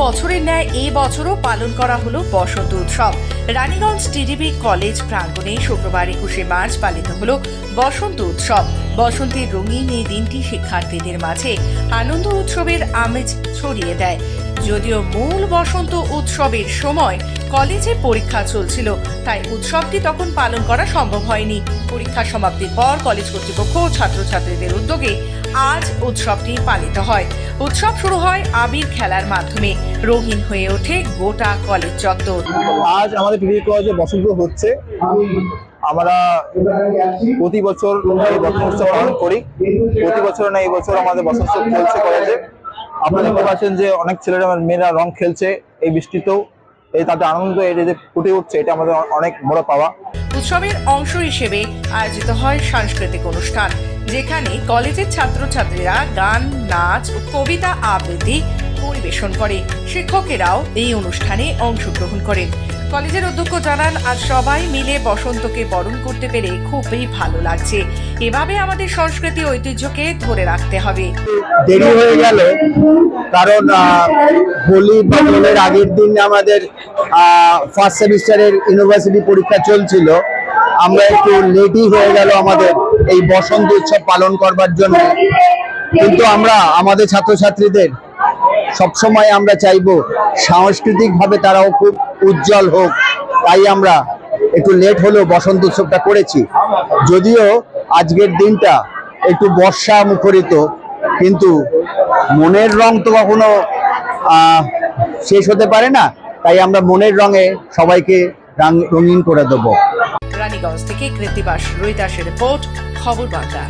বছরের ন্যায় এই বছরও পালন করা হলো বসন্ত উৎসব। রানীগঞ্জ টিডিবি কলেজ প্রাঙ্গণে শুক্রবার 21শে মার্চ পালিত হলো বসন্ত উৎসব। বসন্তের রঙিন এই দিনটি শিক্ষার্থীদের মাঝে আনন্দ উৎসবের আমেজ ছড়িয়ে দেয়। যদিও মূল বসন্ত উৎসবের সময় কলেজে পরীক্ষা চলছিল, তাই উৎসবটি তখন পালন করা সম্ভব হয়নি। পরীক্ষা সমাপ্তির পর কলেজ কর্তৃপক্ষ ও ছাত্রছাত্রীদের উদ্যোগে আজ উৎসবটি পালিত হয়। উৎসব শুরু হয় আবির খেলার মাধ্যমে, রঙিন হয়ে ওঠে গোটা কলেজ চত্বর। আজ আমাদের টিডিবি কলেজে বসন্ত হচ্ছে। আমরা প্রতি বছর এই বসন্ত উৎসব পালন করি। প্রতি বছর না, এই বছর আমাদের বসন্ত উৎসব চলছে কলেজে। আপনারা দেখতে পাচ্ছেন যে অনেক ছেলেরা মেয়েরা রং খেলছে এই বৃষ্টিতেও। এই তাদের আনন্দ এটা যে ফুটে উঠছে, এটা আমাদের অনেক বড় পাওয়া। উৎসবের অংশ হিসেবে আয়োজিত হয় সাংস্কৃতিক অনুষ্ঠান, যেখানে কলেজের ছাত্রছাত্রীরা গান, নাচ ও কবিতা আবৃত্তি পরিবেশন করে। শিক্ষকেরাও এই অনুষ্ঠানে অংশগ্রহণ করেন। কলেজের অধ্যক্ষ জানান, আজ সবাই মিলে বসন্তকে বরণ করতে পেরে খুবই ভালো লাগছে। এভাবে আমাদের সংস্কৃতি ঐতিহ্যকে ধরে রাখতে হবে। দেরি হয়ে গেল কারণ হোলি বা দোলের আগের দিন আমাদের ফার্স্ট সেমিস্টারের ইউনিভার্সিটি পরীক্ষা চলছিল। আমরা একটু লেটই হয়ে গেল আমাদের এই বসন্ত উৎসব পালন করবার জন্য। কিন্তু আমরা আমাদের ছাত্রছাত্রীদের সবসময় আমরা চাইবো সাংস্কৃতিকভাবে তারাও খুব উজ্জ্বল হোক, তাই আমরা একটু লেট হলেও বসন্ত উৎসবটা করেছি। যদিও আজকের দিনটা একটু বর্ষা মুখরিত, কিন্তু মনের রং তো কখনো শেষ হতে পারে না, তাই আমরা মনের রঙে সবাইকে রঙিন করে দেবো। রানীগঞ্জ থেকে কৃত্তিবাস রুইদাসের রিপোর্ট, খবর বার্তা।